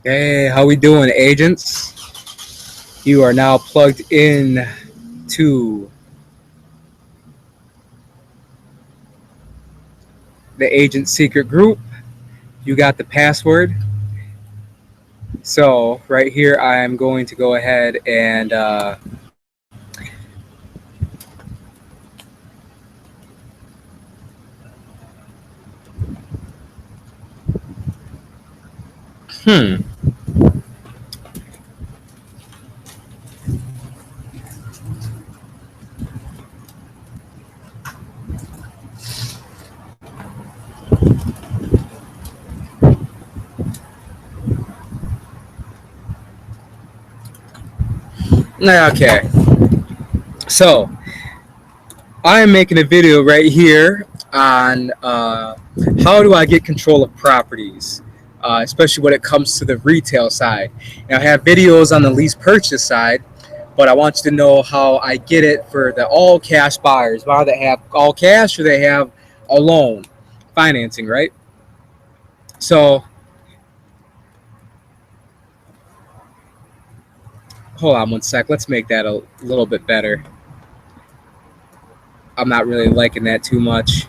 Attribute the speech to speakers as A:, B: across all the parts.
A: Hey, how we doing, agents? You are now plugged in to the Agent Secret Group. You got the password. So right here, I am going to go ahead and hmm. Okay. So I am making a video right here on how do I get control of properties, especially when it comes to the retail side. And I have videos on the lease purchase side, but I want you to know how I get it for the all cash buyers, whether they have all cash or they have a loan financing, right? So hold on one sec. Let's make that a little bit better. I'm not really liking that too much.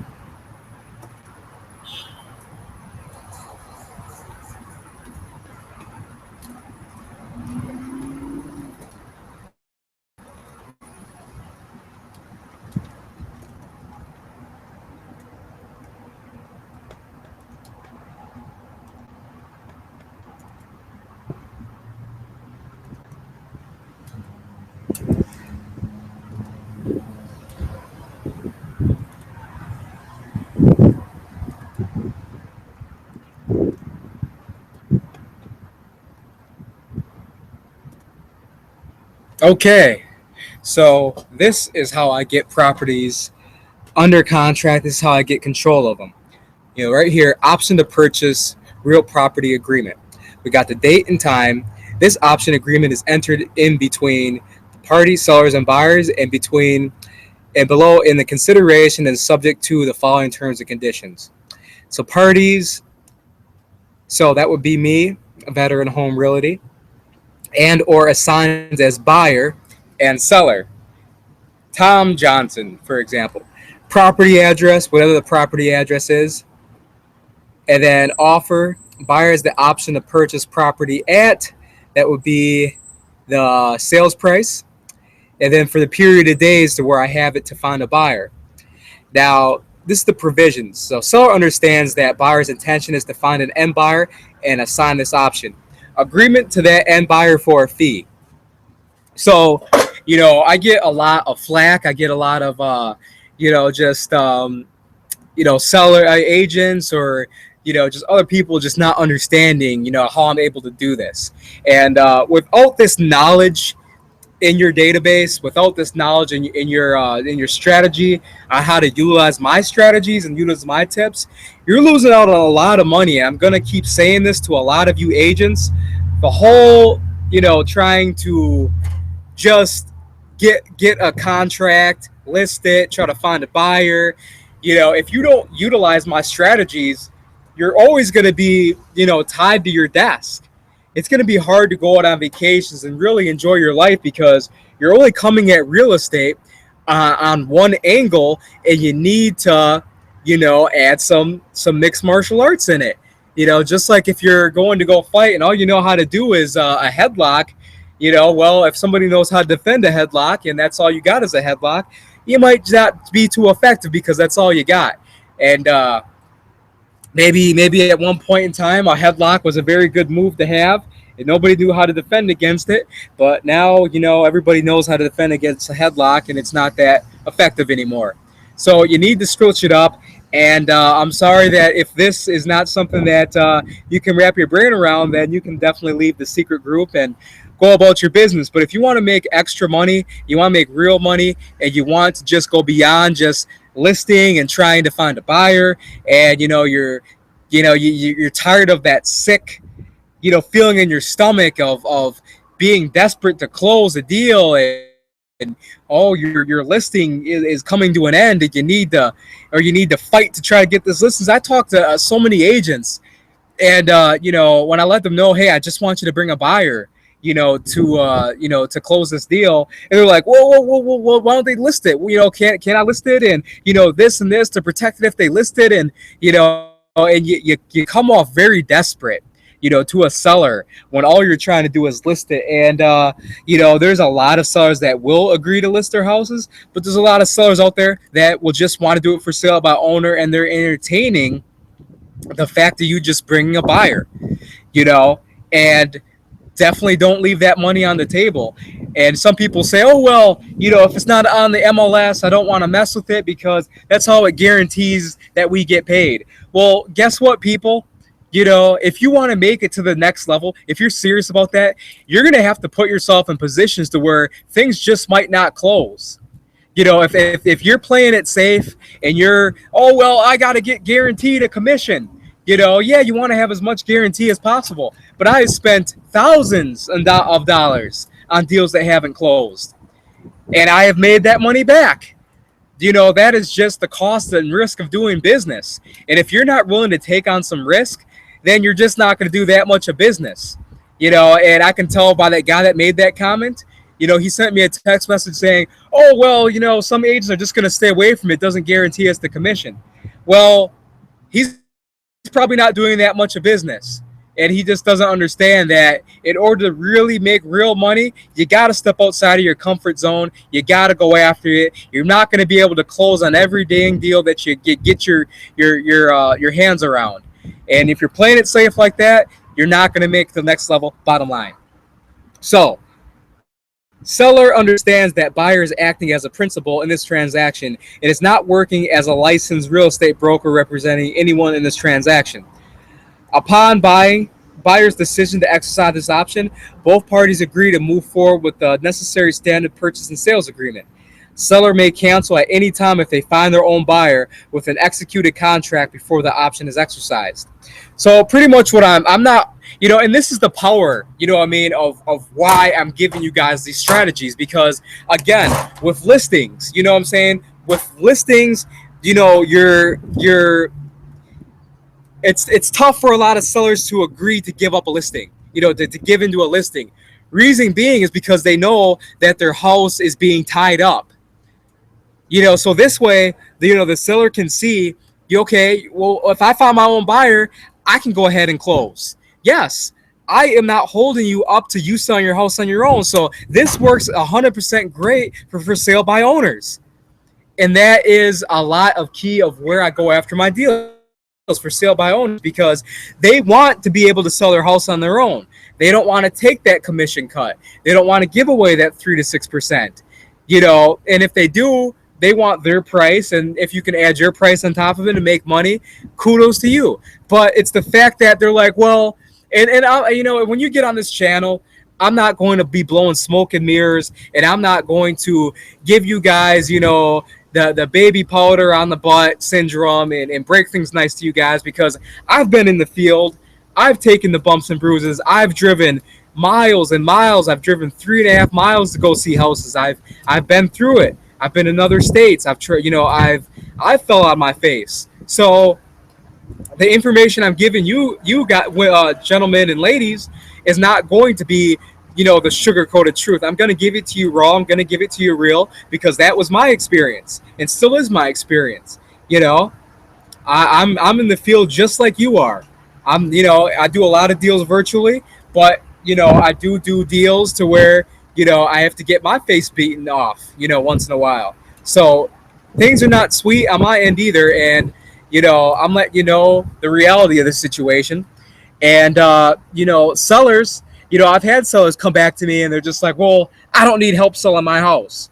A: Okay, so this is how I get properties under contract. This is how I get control of them. Right here, option to purchase real property agreement. We got the date and time. This option agreement is entered in between the parties, sellers, and buyers, and between and below in the consideration and subject to the following terms and conditions. So parties, so that would be me, a Veteran Home Realty, and or assigned as buyer and seller. Tom Johnson, for example. Property address, whatever the property address is, and then offer buyers the option to purchase property at, that would be the sales price, and then for the period of days to where I have it to find a buyer. Now, this is the provisions. So seller understands that buyer's intention is to find an end buyer and assign this option. Agreement to that end buyer for a fee. So, I get a lot of flack. I get a lot of, just, seller agents or, just other people just not understanding, how I'm able to do this. And without this knowledge in your database, without this knowledge in your strategy on how to utilize my strategies and utilize my tips, you're losing out on a lot of money. I'm gonna keep saying this to a lot of you agents. The whole, trying to just get a contract, list it, try to find a buyer. If you don't utilize my strategies, you're always going to be, tied to your desk. It's going to be hard to go out on vacations and really enjoy your life because you're only coming at real estate on one angle, and you need to, add some mixed martial arts in it. Just like if you're going to go fight and all you know how to do is a headlock, well, if somebody knows how to defend a headlock and that's all you got is a headlock, you might not be too effective because that's all you got. And maybe at one point in time, a headlock was a very good move to have, and nobody knew how to defend against it. But now, everybody knows how to defend against a headlock, and it's not that effective anymore. So you need to switch it up. And I'm sorry that if this is not something that you can wrap your brain around, then you can definitely leave the secret group and go about your business. But if you want to make extra money, you want to make real money, and you want to just go beyond just listing and trying to find a buyer, and you're tired of that sick feeling in your stomach of being desperate to close a deal, and your listing is coming to an end, and you need to fight to try to get this listings. I talk to so many agents And when I let them know, hey, I just want you to bring a buyer, to close this deal, and they're like, whoa, why don't they list it? Can I list it? And this and this to protect it if they list it, and and you come off very desperate, to a seller when all you're trying to do is list it. And there's a lot of sellers that will agree to list their houses, but there's a lot of sellers out there that will just want to do it for sale by owner, and they're entertaining the fact that you just bringing a buyer, and definitely don't leave that money on the table. And some people say, oh, well, if it's not on the MLS, I don't want to mess with it because that's how it guarantees that we get paid. Well, guess what, people? If you want to make it to the next level, if you're serious about that, you're going to have to put yourself in positions to where things just might not close. If you're playing it safe and you're, oh, well, I got to get guaranteed a commission, yeah, you want to have as much guarantee as possible. But I have spent thousands of dollars on deals that haven't closed, and I have made that money back. That is just the cost and risk of doing business. And if you're not willing to take on some risk, then you're just not going to do that much of business. And I can tell by that guy that made that comment. He sent me a text message saying, oh, well, some agents are just going to stay away from it. It doesn't guarantee us the commission. Well, he's probably not doing that much of business. And he just doesn't understand that in order to really make real money, you got to step outside of your comfort zone. You got to go after it. You're not going to be able to close on every dang deal that you get your hands around. And if you're playing it safe like that, you're not going to make the next level, bottom line. So, seller understands that buyer is acting as a principal in this transaction and is not working as a licensed real estate broker representing anyone in this transaction. Upon buyer's decision to exercise this option, both parties agree to move forward with the necessary standard purchase and sales agreement. Seller may cancel at any time if they find their own buyer with an executed contract before the option is exercised. So pretty much what I'm not, and this is the power, of why I'm giving you guys these strategies, because again, with listings, with listings, it's tough for a lot of sellers to agree to give up a listing, to give into a listing. Reason being is because they know that their house is being tied up. So this way, the seller can see, okay, well, if I find my own buyer, I can go ahead and close. Yes, I am not holding you up to you selling your house on your own. So this works 100% great for sale by owners. And that is a lot of key of where I go after my deals for sale by owners, because they want to be able to sell their house on their own. They don't want to take that commission cut. They don't want to give away that 3 to 6%. And if they do, they want their price, and if you can add your price on top of it and make money, kudos to you. But it's the fact that they're like, well, and when you get on this channel, I'm not going to be blowing smoke and mirrors, and I'm not going to give you guys, the baby powder on the butt syndrome and break things nice to you guys, because I've been in the field. I've taken the bumps and bruises. I've driven miles and miles. I've driven 3.5 miles to go see houses. I've been through it. I've been in other states. I've fell on my face. So the information I'm giving you got, gentlemen and ladies, is not going to be, the sugar-coated truth. I'm going to give it to you raw. I'm going to give it to you real, because that was my experience and still is my experience. I'm in the field just like you are. I do a lot of deals virtually, but I do deals to where I have to get my face beaten off, once in a while. So things are not sweet on my end either. And, I'm letting you know the reality of the situation. And, sellers, I've had sellers come back to me and they're just like, well, I don't need help selling my house.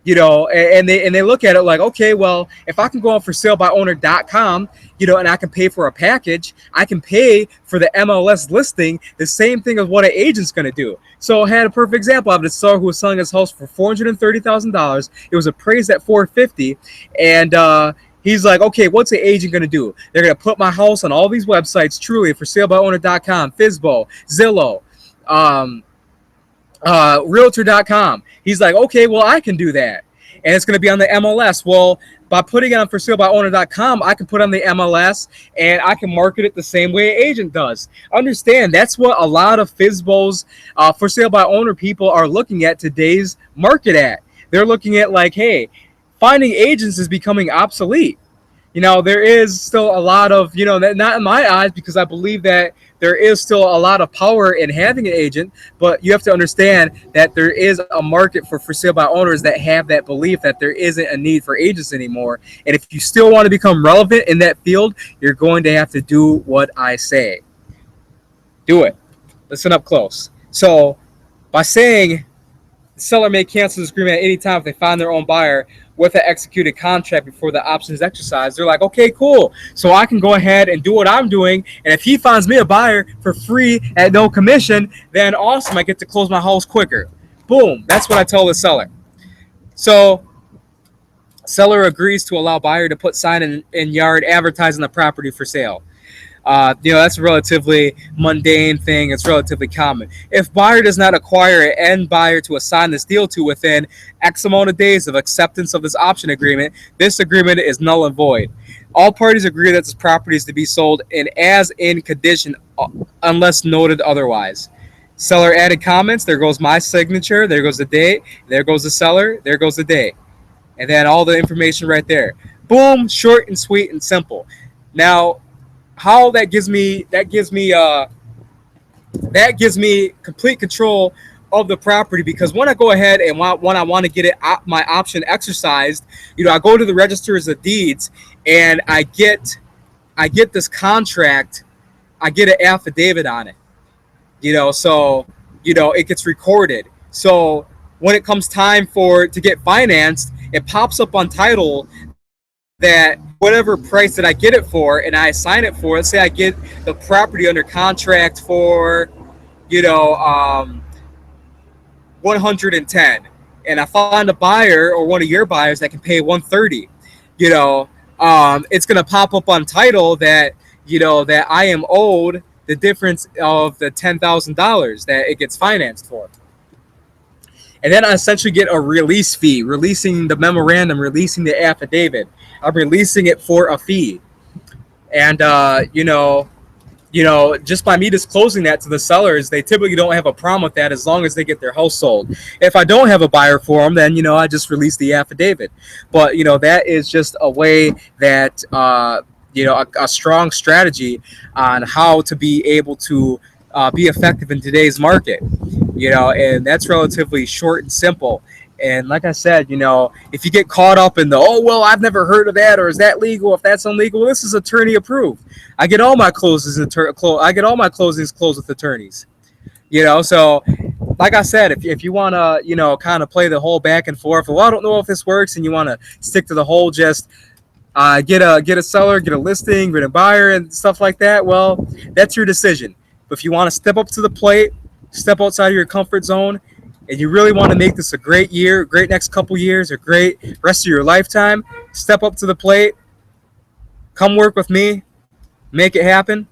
A: And they look at it like, okay, well, if I can go on for salebyowner.com, and I can pay for a package, I can pay for the MLS listing, the same thing as what an agent's going to do. So I had a perfect example. I have a seller who was selling his house for $430,000. It was appraised at $450,000. And, he's like, okay, what's the agent going to do? They're going to put my house on all these websites, Truly, for salebyowner.com, Fizbo, Zillow, Realtor.com. He's like, okay, well, I can do that. and it's going to be on the MLS. Well, by putting it on ForSaleByOwner.com, I can put on the MLS and I can market it the same way an agent does. Understand, that's what a lot of FSBOs, for sale by owner people are looking at today's market at. They're looking at like, hey, finding agents is becoming obsolete. There is still a lot of, not in my eyes, because I believe that there is still a lot of power in having an agent, but you have to understand that there is a market for sale by owners that have that belief that there isn't a need for agents anymore. And if you still want to become relevant in that field, you're going to have to do what I say. Do it. Listen up close. So by saying the seller may cancel this agreement at any time if they find their own buyer with an executed contract before the option is exercised, they're like, okay, cool. So I can go ahead and do what I'm doing. And if he finds me a buyer for free at no commission, then awesome, I get to close my house quicker. Boom. That's what I tell the seller. So seller agrees to allow buyer to put sign in yard advertising the property for sale. That's a relatively mundane thing. It's relatively common. If buyer does not acquire an end buyer to assign this deal to within X amount of days of acceptance of this option agreement, this agreement is null and void. All parties agree that this property is to be sold in as-in condition unless noted otherwise. Seller added comments. There goes my signature. There goes the date. There goes the seller. There goes the date. And then all the information right there. Boom, short and sweet and simple. Now, how that gives me complete control of the property, because when I go ahead and when I want to get my option exercised, I go to the registers of deeds and I get this contract, I get an affidavit on it, so it gets recorded. So when it comes time to get financed, it pops up on title that whatever price that I get it for and I assign it for, let's say I get the property under contract for, 110, and I find a buyer or one of your buyers that can pay 130, it's going to pop up on title that, that I am owed the difference of the $10,000 that it gets financed for. And then I essentially get a release fee, releasing the memorandum, releasing the affidavit. I'm releasing it for a fee. And, just by me disclosing that to the sellers, they typically don't have a problem with that as long as they get their house sold. If I don't have a buyer for them, then, I just release the affidavit. But, that is just a way that, a strong strategy on how to be able to be effective in today's market, and that's relatively short and simple. And like I said, if you get caught up in I've never heard of that, or is that legal? If that's illegal, this is attorney approved. I get all my closings closed with attorneys. So like I said, if you want to, kind of play the whole back and forth, I don't know if this works, and you want to stick to the whole just get a seller, get a listing, get a buyer, and stuff like that, well, that's your decision. But if you want to step up to the plate, step outside of your comfort zone, and you really want to make this a great year, great next couple years, or great rest of your lifetime, step up to the plate, come work with me, make it happen,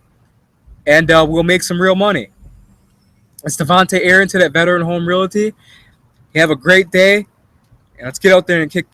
A: and we'll make some real money. It's Devontae Arrington at Veteran Home Realty. You have a great day, and let's get out there and kick